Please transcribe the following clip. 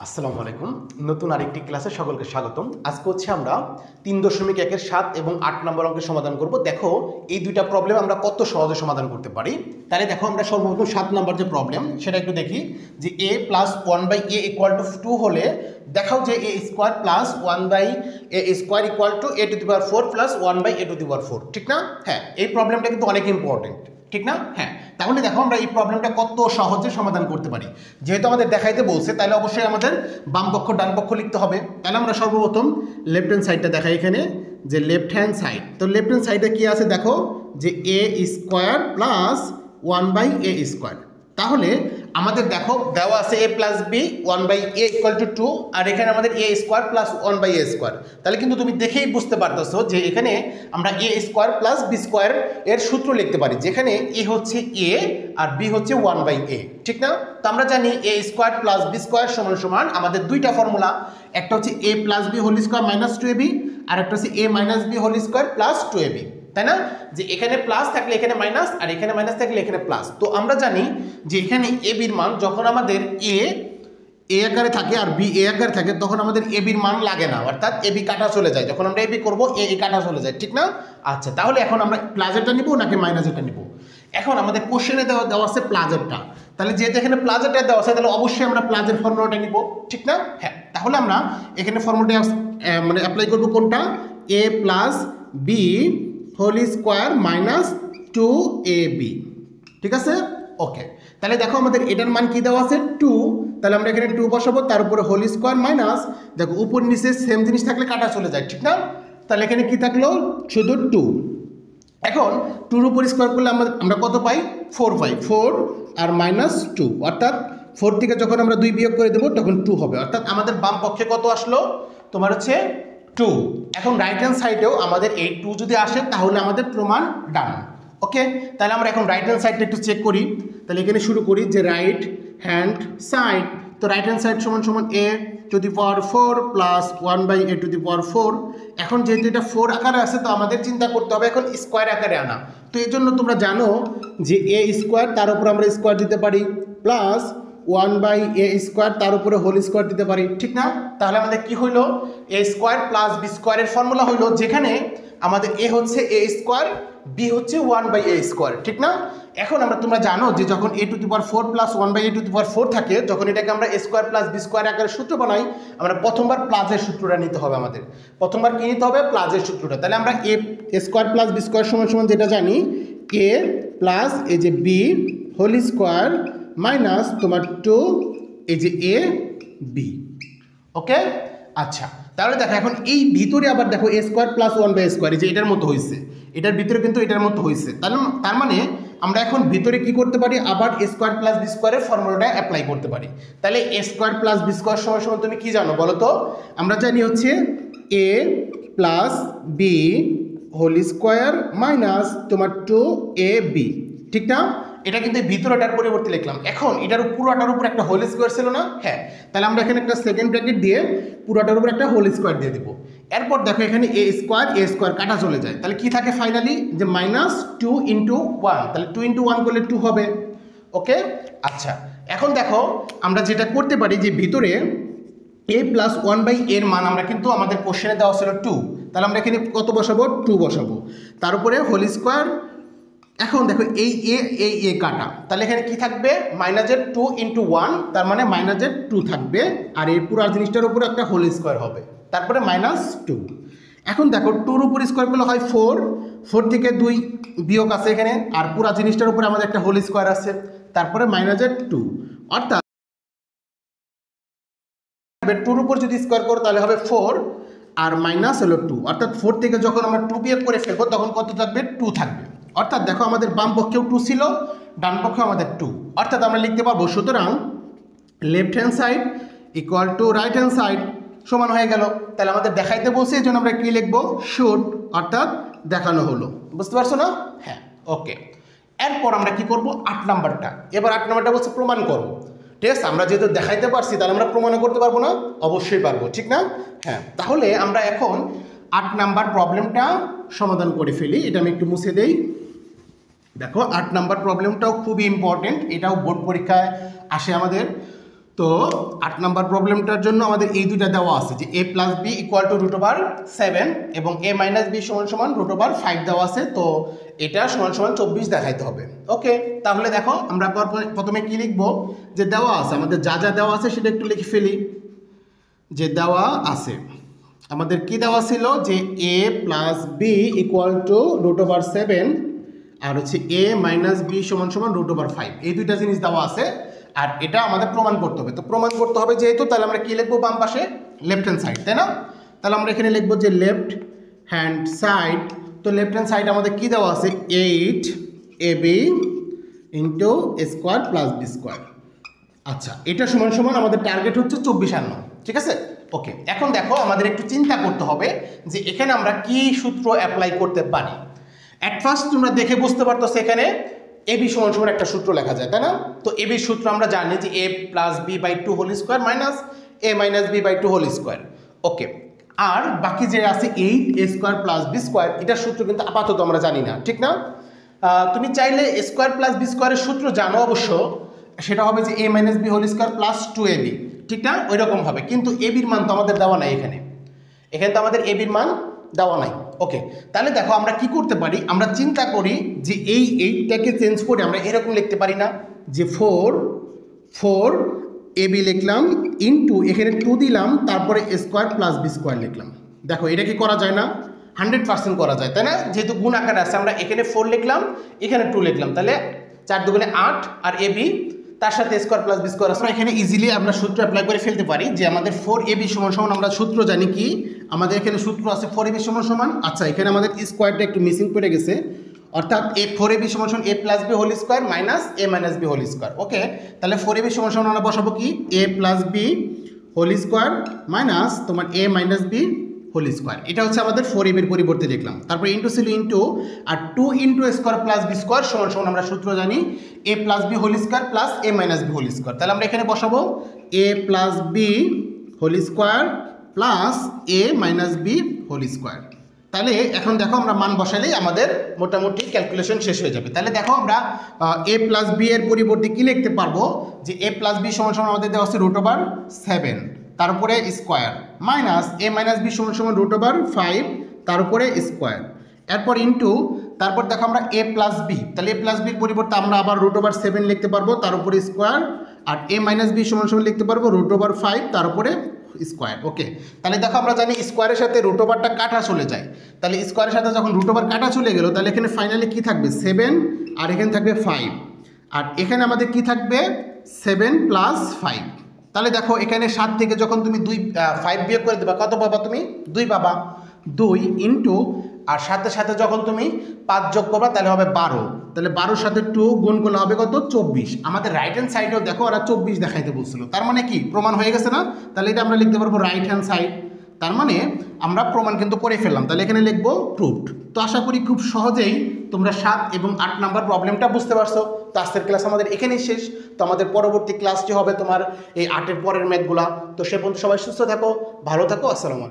আসসালামু আলাইকুম। নতুন আরেকটি ক্লাসে সকলকে স্বাগতম। আজকে হচ্ছে আমরা 3.1-এর 7 এবং 8 নম্বর অঙ্কের সমাধান করব। দেখো এই দুইটা প্রবলেম আমরা কত সহজে সমাধান করতে পারি। তাহলে দেখো আমরা সর্বপ্রথম 7 নম্বর যে প্রবলেম সেটা একটু দেখি যে a + 1/a = 2 হলে দেখাও যে a² + 1/a² = a⁴ + 1/a⁴, ঠিক না? হ্যাঁ, এই প্রবলেমটা কিন্তু অনেক ইম্পর্টেন্ট, ঠিক না? হ্যাঁ, তাহলে দেখো আমরা এই প্রবলেমটা কত সহজে সমাধান করতে পারি। যেহেতু আমাদের দেখাইতে বলছে তাহলে অবশ্যই আমাদের বাম পক্ষ ডান পক্ষ লিখতে হবে। তাহলে আমরা সর্বপ্রথম লেফট হ্যান্ড সাইডটা দেখাই, এখানে যে লেফট হ্যান্ড সাইড, তো লেফট হ্যান্ড সাইডে কি আছে দেখো যে a² + 1/a²। তাহলে আমাদের দেখো দেওয়া আছে a + b 1/a = 2, আর এখানে আমাদের a² + 1/a²। তাহলে কিন্তু তুমি দেখেই বুঝতে পারতেছো যে এখানে আমরা a² + b² এর সূত্র লিখতে পারি, যেখানে a হচ্ছে a আর b হচ্ছে 1/a, ঠিক না? তো আমরা জানি a² + b² সমান আমাদের দুইটা ফর্মুলা, একটা হচ্ছে a + b² - 2ab, আর একটা হচ্ছে a - b² + 2ab, তাই না? যে এখানে প্লাস থাকলে এখানে মাইনাস, আর এখানে মাইনাস থাকলে এখানে প্লাস। তো আমরা জানি যে এখানে a বির মান যখন আমাদের a আকারে থাকে আর b a আকারে থাকে তখন আমাদের a বির মান লাগে না, অর্থাৎ a b কাটা চলে যায়। যখন আমরা a b করব a কাটা চলে যায়, ঠিক না? আচ্ছা, তাহলে এখন আমরা প্লাসেরটা নিব নাকি মাইনাসেরটা নিব? এখন আমাদের কোশ্চেনে দেওয়া আছে প্লাসেরটা, তাহলে যেহেতু এখানে প্লাসেরটা দেওয়া আছে তাহলে অবশ্যই আমরা প্লাসের ফর্মুলাটা নিব, ঠিক না? হ্যাঁ, তাহলে আমরা এখানে ফর্মুলাটা মানে অ্যাপ্লাই করব কোনটা, a + b² - 2ab, ঠিক আছে? ওকে, তাহলে দেখো আমাদের এটার মান কি দেওয়া আছে 2, তাহলে আমরা এখানে 2 বসাবো, তার উপরে হোল স্কোয়ার মাইনাস, দেখো উপর নিচে সেম জিনিস থাকলে কাটা চলে যায়, ঠিক না? তাহলে এখানে কি থাকলো শুধু 2। এখন 2-র উপর স্কোয়ার করলে আমরা কত পাই, 4 পাই, 4 আর -2, অর্থাৎ 4 থেকে যখন আমরা 2 বিয়োগ করে দেবো তখন 2 হবে, অর্থাৎ আমাদের বাম পক্ষে কত আসলো তোমার হচ্ছে 2। এখন রাইট হ্যান্ড সাইডেও আমাদের এই 2 যদি আসে তাহলে আমাদের প্রমাণ ডান। ওকে, তাহলে আমরা এখন রাইট হ্যান্ড সাইডটা একটু চেক করি। তাহলে এখানে শুরু করি যে রাইট হ্যান্ড সাইড, তো রাইট হ্যান্ড সাইড সমান a⁴ + 1/a⁴। এখন যেহেতু এটা 4 আকারে আছে তো আমাদের চিন্তা করতে হবে এখন স্কোয়ার আকারে আনা। তো এই জন্য তোমরা জানো যে a² তার উপর আমরা স্কোয়ার দিতে পারি, প্লাস 1/a² তার উপরে হোল স্কোয়ার দিতে পারি, ঠিক না? তাহলে আমাদের কি হইলো, a² + b² এর ফর্মুলা হইলো, যেখানে আমাদের a হচ্ছে a², b হচ্ছে 1/a², ঠিক না? এখন তোমরা জানো যে যখন a⁴ + 1/a⁴ থাকে, যখন এটাকে আমরা a² + b² আকারে সূত্র বানাই, আমরা প্রথমবার প্লাসের সূত্রটা নিতে হবে। আমাদের প্রথমবার কি নিতে হবে, প্লাসের সূত্রটা। তাহলে আমরা a² + b² সমান যেটা জানি, a প্লাস এই যে b হোল স্কোয়ার মাইনাস তোমার 2 এই যে a b। ওকে, আচ্ছা, তাহলে দেখো এখন এই ভিতরে আবার দেখো a² + 1/a², এই যে এটার মতো হয়েছে, এটার ভিতরে কিন্তু এটার মতো হয়েছে। তার মানে আমরা এখন ভিতরে কি করতে পারি, আবার a² + b² এর ফর্মুলাটা অ্যাপ্লাই করতে পারি। তাহলে a² + b² সমান তুমি কি জানো বলো তো? আমরা জানি হচ্ছে a + b whole square minus তোমার 2ab, ঠিক না? এটা কিন্তু ভিতরটার পরিবর্তে লিখলাম। এখন এটার পুরোটার উপর একটা হোল স্কোয়ার ছিল না? হ্যাঁ, তাহলে আমরা এখানে একটা সেকেন্ড ব্র্যাকেট দিয়ে পুরোটার উপর একটা হোল স্কোয়ার দিয়ে দিব। এরপর দেখো এখানে a² কাটা চলে যায়, তাহলে কি থাকে ফাইনালি, যে -2 × 1, তাহলে 2 × 1 করলে 2 হবে। ওকে, আচ্ছা, এখন দেখো আমরা যেটা করতে পারি যে ভিতরে a + 1/a এর মান আমরা কিন্তু আমাদের কোশ্চেনে দেওয়া ছিল 2, তাহলে আমরা এখানে কত বসাবো, 2 বসাবো, তার উপরে হোল স্কোয়ার। এখন দেখো এই a কাটা, তাহলে এখানে কি থাকবে, -2 × 1, তার মানে -2 থাকবে, আর এই পুরো জিনিসটার উপরে একটা হোল স্কোয়ার হবে, তারপরে -2। এখন দেখো 2-র উপর স্কোয়ার করলে হয় 4 থেকে 2 বিয়োগ আছে এখানে, আর পুরো জিনিসটার উপরে আমাদের একটা হোল স্কোয়ার আছে, তারপরে -2, অর্থাৎ 2-র উপর যদি স্কোয়ার করো তাহলে হবে 4 আর মাইনাস হলো 2, অর্থাৎ 4 থেকে যখন আমরা 2 বিয়োগ করে ফেলবো তখন কত থাকবে, 2 থাকবে। অর্থাৎ দেখো আমাদের বাম পক্ষেও 2 ছিল, ডান পক্ষেও আমাদের 2, অর্থাৎ আমরা লিখতে পারবো সুতরাং left hand side = right hand side সমান হয়ে গেল। তাহলে আমাদের দেখাইতে বলছে, এই জন্য আমরা কি লিখবো, শুড, অর্থাৎ দেখানো হলো। বুঝতে পারছো না? হ্যাঁ, ওকে। এরপর আমরা কি করব, 8 নাম্বারটা। এবার 8 নাম্বারটা বলছে প্রমাণ করো। ঠিক আছে, আমরা যেহেতু দেখাইতে পারছি তাহলে আমরা প্রমাণ করতে পারবো না? অবশ্যই পারবো, ঠিক না? হ্যাঁ, তাহলে আমরা এখন 8 নাম্বার প্রবলেমটা সমাধান করে ফেলি। এটা আমি একটু মুছে দেই। দেখো 8 নাম্বার প্রবলেমটাও খুবই ইম্পর্টেন্ট, এটাও বোর্ড পরীক্ষায় আসে আমাদের। তো তো 8 নাম্বার প্রবলেমটার জন্য আমাদের এই দুইটা দেওয়া আছে যে a plus b equal to √7 এবং a মাইনাস বি সমান সমান √5 দেওয়া আছে। তো এটা সমান সমান 24 দেখাইতে হবে। ওকে, তাহলে দেখো আমরা প্রথমে কি লিখবো, যে দেওয়া আছে আমাদের যা যা দেওয়া আছে সেটা একটু লিখে ফেলি। যে দেওয়া আছে আমাদের কি দেওয়া ছিল, যে a plus b equal to √7 আর হচ্ছে a মাইনাস বি সমান সমান √5, এই দুইটা জিনিস দেওয়া আছে। আর এটা আমাদের প্রমাণ করতে হবে। তো প্রমাণ করতে হবে যেহেতু, তাহলে আমরা কি লিখবো বাম পাশে, লেফট হ্যান্ড সাইড, তাই না? তাহলে আমরা এখানে লিখবো যে লেফট হ্যান্ড সাইড। তো লেফট হ্যান্ড সাইড আমাদের কি দেওয়া আছে, 8ab into a square plus b square. আচ্ছা, এটা সমান সমান আমাদের টার্গেট হচ্ছে 24 আন্ন, ঠিক আছে? ওকে, এখন দেখো আমাদের একটু চিন্তা করতে হবে যে এখানে আমরা কি সূত্র অ্যাপ্লাই করতে পারি। অ্যাট ফার্স্ট তোমরা দেখে বুঝতে পারতো এখানে এবি সমান সমান একটা সূত্র লেখা যায়, তাই না? তো এবির সূত্র আমরা জানি যে a plus B by 2 whole square minus a minus B by 2 whole square. Okay, আর বাকি যে আছে 8a square plus b square, এটার সূত্র কিন্তু আপাতত আমরা জানি না, ঠিক না? তুমি চাইলে a স্কোয়ার প্লাস বি স্কোয়ারের সূত্র জানো অবশ্য, সেটা হবে যে a minus B whole square plus 2ab, ঠিক না? ওই রকম হবে, কিন্তু এবির মান তো আমাদের দেওয়া নাই এখানে তো আমাদের এবির মান দেওয়া নাই। ওকে, তাহলে দেখো আমরা কি করতে পারি, আমরা চিন্তা করি যে এই 8টাকে চেঞ্জ করে আমরা এরকম লিখতে পারি না, যে 4 ab লিখলাম ইন্টু এখানে 2 দিলাম, তারপরে a square plus b square লিখলাম। দেখো এটা কি করা যায় না? 100% করা যায়, তাই না? যেহেতু গুণ আকারে আছে, আমরা এখানে 4 লিখলাম, এখানে 2 লিখলাম, তাহলে 4 দুগুণে 8 আর ab তার সাথে স্কোয়ার প্লাস বি স্কোয়ার আছে। এখানে ইজিলি আমরা সূত্র অ্যাপ্লাই করে ফেলতে পারি যে আমাদের 4ab সমান সমান, আমরা সূত্র জানি কি, আমাদের এখানে সূত্র আছে 4ab সমান সমান। আচ্ছা, এখানে আমাদের স্কোয়ারটা একটু মিসিং পড়ে গেছে, অর্থাৎ 4ab সমান সমান a plus B whole square minus a minus B whole square. Okay, তাহলে 4ab সমান সমান আমরা বসাবো কি, a plus B whole square minus তোমার a minus B whole square. এটা হচ্ছে আমাদের 4ab এর পরিবর্তে লিখলাম, তারপর ইন্টু ছিল ইন্টু, আর 2 into square plus b square সমান সমান আমরা সূত্র জানি a plus B whole square plus a minus B whole square. তাহলে আমরা এখানে বসাবো a plus B whole square plus a minus B whole square. তাহলে এখন দেখো আমরা মান বসালেই আমাদের মোটামুটি ক্যালকুলেশন শেষ হয়ে যাবে। তাহলে দেখো আমরা a প্লাস বি এর পরিবর্তে কি লিখতে পারবো, যে a প্লাস বি সমান সমান আমাদের দেওয়া আছে √7, তারপরে square minus a minus b সমান সমান √5, তারপরে স্কোয়ার, এরপর ইন্টু, তারপর দেখো আমরা a প্লাস বি, তাহলে a প্লাস বির পরিবর্তে আমরা আবার √7 লিখতে পারবো, তার উপরে স্কোয়ার, আর a মাইনাস বি সমান সমান লিখতে পারবো √5, তার উপরে স্কোয়ার। ওকে, তাহলে দেখো আমরা জানি স্কোয়ারের সাথে √টা কাটা চলে যায়, তাহলে স্কোয়ারের সাথে যখন √বার কাটা চলে গেল, তাহলে এখানে ফাইনালি কি থাকবে 7, আর এখানে থাকবে 5, আর এখানে আমাদের কি থাকবে 7 প্লাস 5। তাহলে দেখো এখানে 7 থেকে যখন তুমি 5 বিয়োগ করে দেবা, কত পাবা তুমি? 2 পাবা। 2 ইন্টু, আর সাথে সাথে যখন তুমি 5 যোগ করবা তাহলে হবে 12, তাহলে 12 সাথে 2 গুণ করলে হবে কত? 24। আমাদের রাইট হ্যান্ড সাইডেও দেখো ওরা 24 দেখাইতে বলছিল, তার মানে কি প্রমাণ হয়ে গেছে না? তাহলে এটা আমরা লিখতে পারবো রাইট হ্যান্ড সাইড, তার মানে আমরা প্রমাণ কিন্তু করে ফেললাম। তাহলে এখানে লিখবো প্রুভড। তো আশা করি খুব সহজেই তোমরা 7 এবং 8 নাম্বার প্রবলেমটা বুঝতে পারছো। তো আজকের ক্লাস আমাদের এখানেই শেষ। তো আমাদের পরবর্তী ক্লাসটি হবে তোমার এই 8 এর পরের ম্যাথগুলা। তো সে পর্যন্ত সবাই সুস্থ থাকো, ভালো থাকো, আসসালামু আলাইকুম।